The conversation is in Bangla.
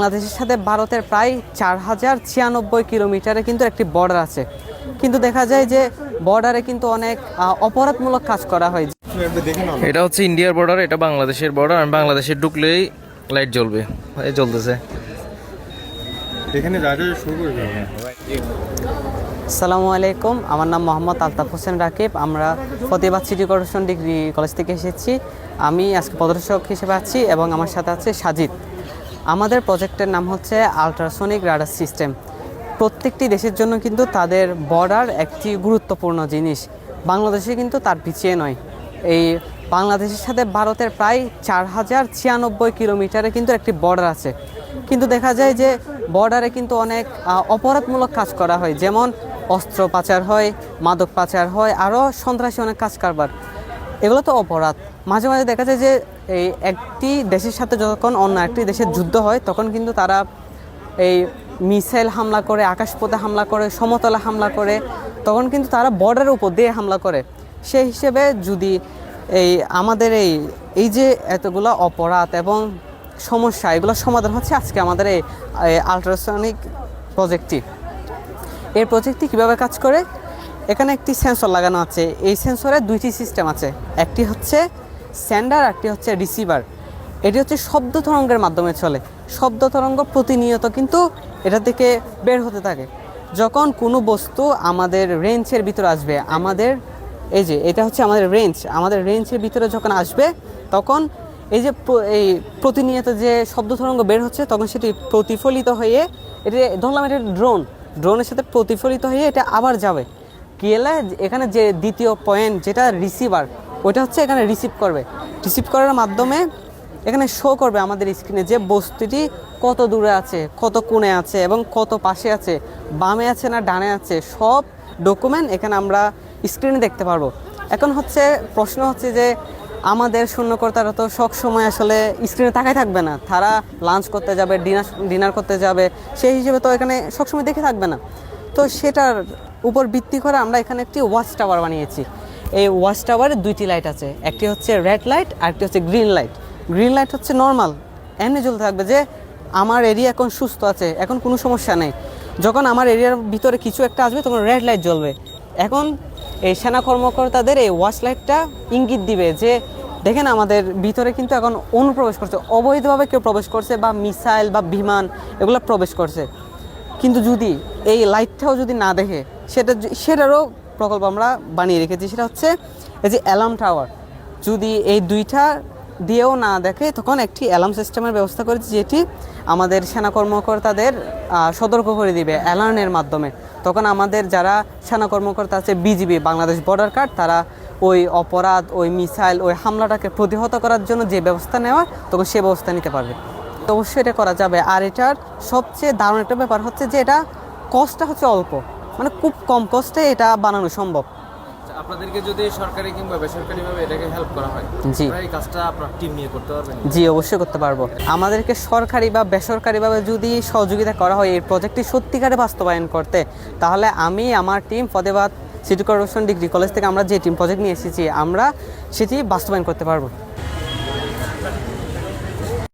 বাংলাদেশের সাথে ভারতের প্রায় 4096 কিলোমিটারে কিন্তু একটি বর্ডার আছে, কিন্তু দেখা যায় যে বর্ডারে কিন্তু অনেক অপরাধমূলক কাজ করা হয়। এটা হচ্ছে ইন্ডিয়ার বর্ডার, এটা বাংলাদেশের বর্ডার। আর বাংলাদেশে ঢুকলেই লাইট জ্বলবে, এই জ্বলতেছে। এখানে রাজা শুরু করবে। আসসালামু আলাইকুম, আমার নাম মোহাম্মদ আলতাফ হোসেন রাকিব। আমরা Fatehabad city corporation degree college থেকে এসেছি। আমি আজকে প্রদর্শক হিসেবে আছি এবং আমার সাথে আছে সাজিদ। আমাদের প্রজেক্টের নাম হচ্ছে আল্ট্রাসনিক রাডার সিস্টেম। প্রত্যেকটি দেশের জন্য কিন্তু তাদের বর্ডার একটি গুরুত্বপূর্ণ জিনিস। বাংলাদেশে কিন্তু তার পিছিয়ে নয়। এই বাংলাদেশের সাথে ভারতের প্রায় 4096 কিলোমিটারে কিন্তু একটি বর্ডার আছে, কিন্তু দেখা যায় যে বর্ডারে কিন্তু অনেক অপরাধমূলক কাজ করা হয়, যেমন অস্ত্র পাচার হয়, মাদক পাচার হয়, আরও সন্ত্রাসী অনেক কাজ কারবার। এগুলো তো অপরাধ। মাঝে মাঝে দেখা যায় যে এই একটি দেশের সাথে যখন অন্য একটি দেশের যুদ্ধ হয়, তখন কিন্তু তারা এই মিসাইল হামলা করে, আকাশপথে হামলা করে, সমতলে হামলা করে, তখন কিন্তু তারা বর্ডারের উপর দিয়ে হামলা করে। সেই হিসেবে যদি আমাদের এই যে এতগুলো অপরাধ এবং সমস্যা, এগুলো সমাধান হচ্ছে আজকে আমাদের এই আল্ট্রাসনিক প্রজেক্টটি। এই প্রজেক্টটি কীভাবে কাজ করে? এখানে একটি সেন্সর লাগানো আছে। এই সেন্সরে দুইটি সিস্টেম আছে, একটি হচ্ছে সেন্ডার, একটি হচ্ছে রিসিভার। এটি হচ্ছে শব্দ তরঙ্গের মাধ্যমে চলে। শব্দ তরঙ্গ প্রতিনিয়ত কিন্তু এটা থেকে বের হতে থাকে। যখন কোনো বস্তু আমাদের রেঞ্জের ভিতরে আসবে, এটা হচ্ছে আমাদের রেঞ্জ, আমাদের রেঞ্জের ভিতরে যখন আসবে, তখন এই যে প্রতিনিয়ত যে শব্দ তরঙ্গ বের হচ্ছে, তখন সেটি প্রতিফলিত হয়ে, এটি ধরলাম এটা ড্রোনের সাথে প্রতিফলিত হয়ে এটা আবার যাবে গেলে এখানে যে দ্বিতীয় পয়েন্ট, যেটা রিসিভার, ওইটা হচ্ছে এখানে রিসিভ করার মাধ্যমে এখানে শো করবে আমাদের স্ক্রিনে যে বস্তুটি কত দূরে আছে, কত কোণে আছে এবং কত পাশে আছে, বামে আছে না ডানে আছে, সব ডকুমেন্ট এখানে আমরা স্ক্রিনে দেখতে পারবো। এখন প্রশ্ন হচ্ছে যে আমাদের শূন্যকর্তারা তো সব সময় আসলে স্ক্রিনে তাকায় থাকবে না, তারা লাঞ্চ করতে যাবে, ডিনার করতে যাবে, সেই হিসেবে তো এখানে সবসময় দেখে থাকবে না। তো সেটার উপর ভিত্তি করে আমরা এখানে একটি ওয়াচ টাওয়ার বানিয়েছি। এই ওয়াচ টাওয়ারে দুইটি লাইট আছে, একটি হচ্ছে রেড লাইট আর একটি হচ্ছে গ্রিন লাইট। গ্রিন লাইট হচ্ছে নর্মাল, এমনি জ্বলতে থাকবে যে আমার এরিয়া এখন সুস্থ আছে, এখন কোনো সমস্যা নেই। যখন আমার এরিয়ার ভিতরে কিছু একটা আসবে, তখন রেড লাইট জ্বলবে। এখন এই সেনা কর্মকর্তাদের এই ওয়াচ লাইটটা ইঙ্গিত দিবে যে দেখেন আমাদের ভিতরে কিন্তু এখন অনুপ্রবেশ করছে, অবৈধভাবে কেউ প্রবেশ করছে, বা মিসাইল বা বিমান এগুলো প্রবেশ করছে। কিন্তু যদি এই লাইটটাও যদি না দেখে, সেটারও প্রকল্প আমরা বানিয়ে রেখেছি। সেটা হচ্ছে এই যে অ্যালার্ম টাওয়ার। যদি এই দুইটা দিয়েও না দেখে, তখন একটি অ্যালার্ম সিস্টেমের ব্যবস্থা করেছি, যেটি আমাদের সেনা কর্মকর্তাদের সতর্ক করে দিবে অ্যালার্মের মাধ্যমে। তখন আমাদের যারা সেনা কর্মকর্তা আছে, বিজিবি, বাংলাদেশ বর্ডার গার্ড, তারা ওই অপরাধ, ওই মিসাইল, ওই হামলাটাকে প্রতিহত করার জন্য যে ব্যবস্থা নেওয়ার, তখন সে ব্যবস্থা নিতে পারবে। তো অবশ্যই এটা করা যাবে। আর এটার সবচেয়ে দারুণ একটা ব্যাপার হচ্ছে যে এটা কস্টটা হচ্ছে অল্প, মানে খুব কম কস্টে এটা বানানো সম্ভব। আপনাদেরকে যদি সরকারি কিংবা বেসরকারিভাবে এটাকে হেল্প করা হয়, জি, এই কাজটা আপনার টিম নিয়ে করতে পারবেন? জি, অবশ্যই করতে পারবো। আমাদেরকে সরকারি বা বেসরকারিভাবে যদি সহযোগিতা করা হয় এই প্রজেক্টটি সত্যিকারে বাস্তবায়ন করতে, তাহলে আমি আমার team Fatehabad city corporation degree college থেকে আমরা যে টিম প্রজেক্ট নিয়ে এসেছি, আমরা সেটি বাস্তবায়ন করতে পারবো।